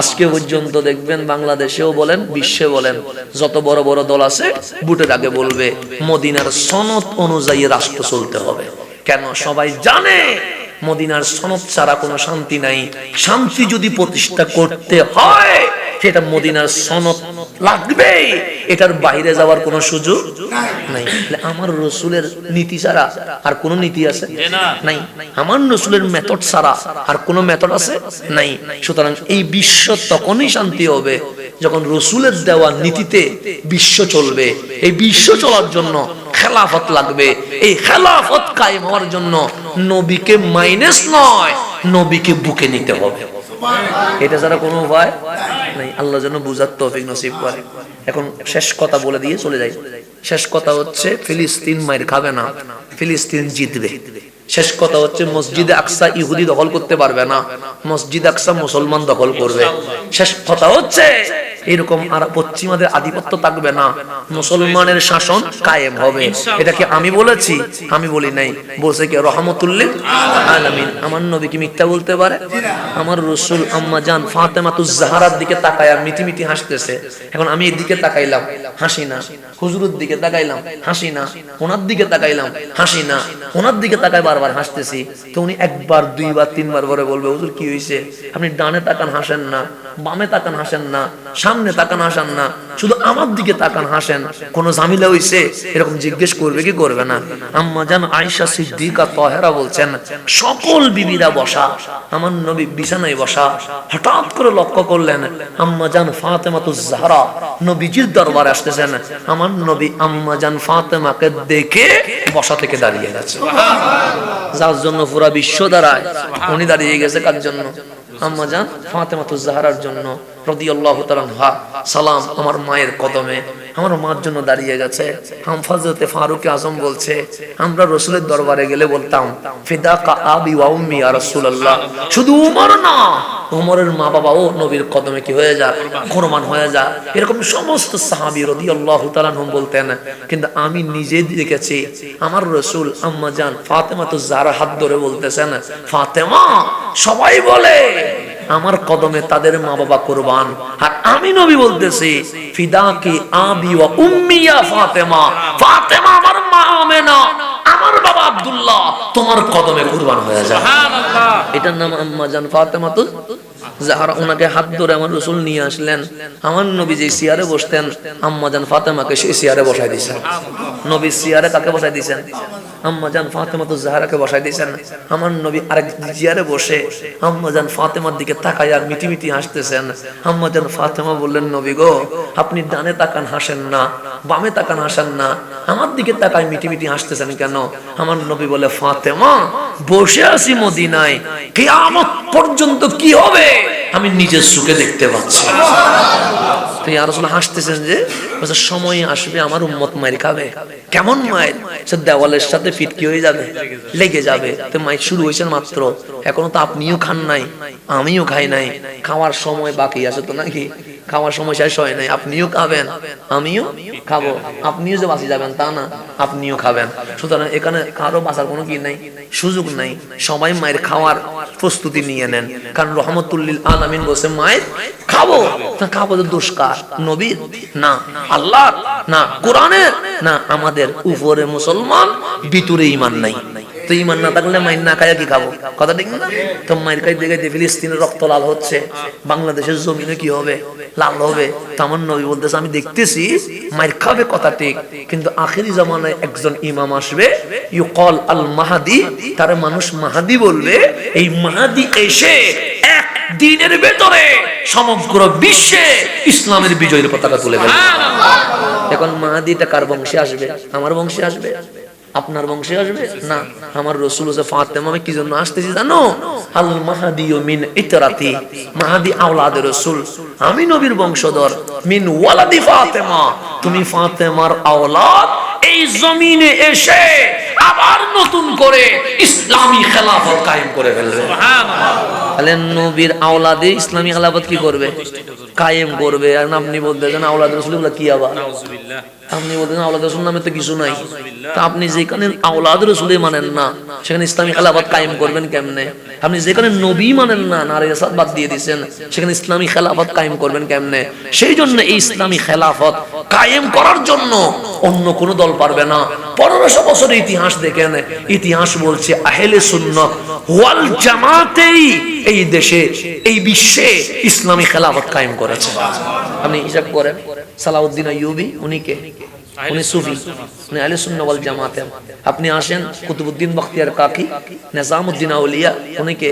আজকে পর্যন্ত দেখবেন বাংলাদেশেও বলেন, বিশ্বে বলেন, যত বড় বড় দল আছে ভোটের আগে বলবে মদিনার সনদ অনুযায়ী রাষ্ট্র চলতে হবে। কেন? সবাই জানে মদিনার সনদ ছাড়া কোনো শান্তি নাই। শান্তি যদি প্রতিষ্ঠা করতে হয় সেটা মদিনার সনদ লাগবে, এটার বাইরে যাওয়ার কোনো সুযোগ নাই। আমার রসুলের নীতি ছাড়া আর কোনো নীতি আছে? নাই। আমার রসুলের মেথড ছাড়া আর কোনো মেথড আছে? নাই। সুতরাং এই বিশ্ব তখনই শান্তি হবে যখন রসুলের দেওয়া নীতিতে বিশ্ব চলবে। এই বিশ্ব চলার জন্য খেলাফত লাগবে। এই খেলাফত কায়েম হওয়ার জন্য নবীকে মাইনাস নয়, নবীকে বুকে নিতে হবে। এটা ছাড়া কোনো উপায় নাই। আল্লাহ যেন বুঝার তৌফিক নসিব করে। এখন শেষ কথা বলে দিয়ে চলে যাই। শেষ কথা হচ্ছে ফিলিস্তিন মাইর খাবে না, ফিলিস্তিন জিতবে। শেষ কথা হচ্ছে মসজিদে আকসা ইহুদি দখল করতে পারবে না, মসজিদ আকসা মুসলমান দখল করবে। শেষ কথা হচ্ছে এরকম আর পশ্চিমাদের আধিপত্য থাকবে না, মুসলমানের শাসন কায়েম হবে। এটা কি আমি বলেছি? আমি বলি নাই, বলছে কি রহমতুল্লিল আলামিন। আমার নবী কি মিথ্যা বলতে পারে? আমার রাসূল আম্মা জান ফাতেমাতুজ জাহরার দিকে তাকায় মিটি মিটি হাসতেছে। এখন আমি এর দিকে তাকাইলাম, হাসি না। হুজুরের দিকে তাকাইলাম, হাসি না। ওনার দিকে তাকাইলাম, হাসি না। ওনার দিকে তাকায় বারবার হাসতেছি। তো উনি একবার, দুইবার, তিনবার পরে বলবে হুজুর কি হয়েছে? আপনি ডানে তাকান হাসেন না, বামে তাকান হাসেন না, সামনে তাকান হাসেন না, শুধু আমার দিকে তাকান হাসেন। কোন ঝামেলা হইছে এরকম জিজ্ঞেস করবে কি করবে না? আম্মা জান আয়েশা সিদ্দিকা তাহেরা বলছেন সকল বিবিরা বসা, আমার নবী বিছানায় বসা। হঠাৎ করে লক্ষ্য করলেন আম্মা জান ফাতেমাতুজ জাহরা নবীজির দরবারে আসতেছেন। আমার নবী আম্মা জান ফাতেমাকে দেখে বসা থেকে দাঁড়িয়ে গেছে। যার জন্য পুরা বিশ্ব দাঁড়ায়, উনি দাঁড়িয়ে গেছে কার জন্য? আম্মা জান ফাতেমাতুজ জাহরার জন্য রাদিয়াল্লাহু তাআলা আনহা। সালাম আমার মায়ের কদমে, আমার মার জন্য দাঁড়িয়ে গেছে। হযরতে ফারুক আযম বলছে আমরা রাসূলের দরবারে গেলে বলতাম ফিদাকা আবি ওয়া উম্মি ইয়া রাসূলুল্লাহ। শুধু ওমর না, ওমরের মা বাবাও নবীর কদমে কি হয়ে যায়? কুরবান হয়ে যায়। এরকম সমস্ত সাহাবী রাদিয়াল্লাহু তাআলা আনহুম বলতেন। কিন্তু আমি নিজে দেখেছি আমার রাসূল আম্মা জান ফাতেমাতুজ জাহরা হাত ধরে বলতেছেন ফাতেমা, সবাই বলে আমার কদমে তাদের মা বাবা কুরবান, আর আমি নবী বলতেছি ফিদাকি আবি ওয়া উম্মি ইয়া ফাতেমা। ফাতেমা আমার মা আমেনা, আমার বাবা আব্দুল্লাহ তোমার কদমে কুরবান হয়ে যায়। সুবহানাল্লাহ। এটার নাম আম্মা জান ফাতেমাতুজ জাহরা। ওনাকে হাত ধরে আমার রাসূল নিয়ে আসলেন। আমার নবী যে চেয়ারে বসতেন আম্মা জান ফাতেমাকে সেই চেয়ারে বসায় দিয়েছেন। নবী চেয়ারে কাকে বসায় দিয়েছেন? আম্মা জান ফাতেমাতুজ জাহরাকে বসায় দিয়েছেন। আমার নবী আরেক চেয়ারে বসে আম্মা জান ফাতেমার দিকে তাকায় আর মিটি মিটি হাসতেছেন। আম্মা জান ফাতেমা বললেন নবী গো, আপনি ডানে তাকান হাসেন না, বামে তাকান হাসেন না, আমার দিকে তাকায় মিটি মিটি হাসতেছেন কেন? আমার নবী বলে ফাতেমা, বসে আছি মদিনায়, কিয়ামত পর্যন্ত কি হবে আমি নিজের চোখে দেখতে পাচ্ছি। তো ইয়া রাসূল হাসতেছেন যে সময় আসবে আমার উম্মত মায়ের খাবে। কেমন মায়ের? সে দেওয়ালের সাথে ফিটকি হয়ে যাবে, লেগে যাবে। তো মায়ের শুরু হয়েছে মাত্র, এখনো তো আপনিও খান নাই, আমিও খাই নাই, খাওয়ার সময় বাকি আছে তো নাকি? খাওয়ার সময় শেষ হয় নাই, আপনিও খাবেন, আমিও খাবো। আপনিও যে বাঁচি যাবেন তা না, আপনিও খাবেন। সুতরাং এখানে কারো বাঁচার কোনো কি নাই, সুযোগ নাই। সবাই মায়ের খাওয়ার প্রস্তুতি নিয়ে নেন, কারণ রহমতুল্লিল আলামিন বলছে মায়ের খাবো। খাবো তো দোষ কার? নবীর না, আল্লাহ না, কোরআনের না, আমাদের উপরে মুসলমান, ভিতরে ঈমান নাই। তো ঈমান না থাকলে মায়ের না খায় কি খাবো? কথা ঠিক না? তো মায়ের খাই দেখে ফিলিস্তিনের রক্ত লাল হচ্ছে, বাংলাদেশের জমিনে কি হবে? লাল হবে। তো আমার নবী বলতেছে আমি দেখতেছি মায়ের খাবে, কথা ঠিক, কিন্তু আখিরি জামানায় একজন ইমাম আসবে, ইউকাল আল মাহাদি, তার মানুষ মাহাদি বলবে। এই মাহাদি এসে এক দিনের ভেতরে সমগ্র বিশ্বে ইসলামের বিজয়ের পতাকা তুলে ফেলবে। এখন মাহাদিটা কার বংশে আসবে? আমার বংশে আসবে? আপনার বংশে আসবে না। আমার রাসূল হচ্ছে ফাতেমা। আমি কি জন্য আসতেছি জানো? আল মাহদি মিন ইতরাতি, মাহদি আওলাদের রাসূল, আমি নবীর বংশধর। মিন ওয়ালাদি ফাতেমা, তুমি ফাতেমার আওলাদ। এই জমিনে এসে আবার নতুন করে ইসলামী খেলাফত কায়েম করে ফেলবে। সুবহানাল্লাহ। তাহলে নবীর আওলাদে ইসলামী খেলাফত কি করবে? কায়েম করবে। আর আপনি বলতেছেন আওলাদ রাসূলুল্লাহ কি আবার? নাউযুবিল্লাহ। আপনি বলতেছেন আওলাদ রাসূল নামে তো কিছু নাই। তা আপনি যেখানে আওলাদ রাসূলই মানেন না, সেখানে ইসলামী খেলাফত কায়েম করবেন কেমনে? আপনি যেখানে নবী মানেন না, নারী রাসাত বাদ দিয়ে দিয়েছেন, সেখানে ইসলামী খেলাফত কায়েম করবেন কেমনে? সেই জন্য এই ইসলামী খেলাফত কায়েম করার জন্য অন্য কোন দল পারবে না। 1500 বছরের ইতিহাস দেখেন, ইতিহাস বলছে আহলে সুন্নাহ ওয়াল জামাতেই এই দেশে, এই বিশ্বে ইসলামী খেলাফত কায়েম করেছে। আপনি হিসাব করেন, সালাউদ্দিন আইয়ুবী উনি কে? উনি সুফি, উনি আহলে সুন্নাহ ওয়াল জামাতের। আপনি আসেন কুতুবউদ্দিন বখতিয়ার কাকি, নিজামউদ্দিন আউলিয়া, উনি কে?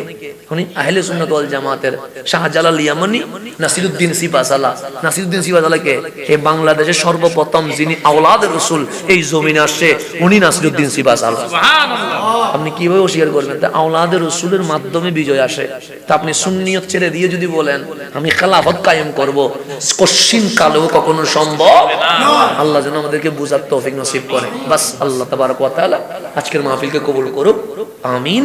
উনি আহলে সুন্নাহ ওয়াল জামাতের। শাহজালাল ইয়ামানি, নাসিরউদ্দিন সিপাহসালা। নাসিরউদ্দিন সিপাহসালা কে? এই বাংলাদেশের সর্বপ্রথম যিনি আওলাদের রাসূল এই জমিনে আসছে, উনি নাসিরউদ্দিন সিপাহসালা। সুবহানাল্লাহ। আপনি কিভাবে ওশিয়ার করবেন? তা আওলাদের রাসূলের মাধ্যমে বিজয় আসে। তা আপনি সুন্নিয়ত ছেড়ে দিয়ে যদি বলেন আমি খেলাফত কায়েম করব, কশিন কালেও কখনো সম্ভব না। আল্লাহ যেন আমাদেরকে বুঝার তৌফিক নসিব করে। বাস আল্লাহ তাবারক ওয়া তাআলা আজকের মাহফিলকে কবুল করুক, আমিন।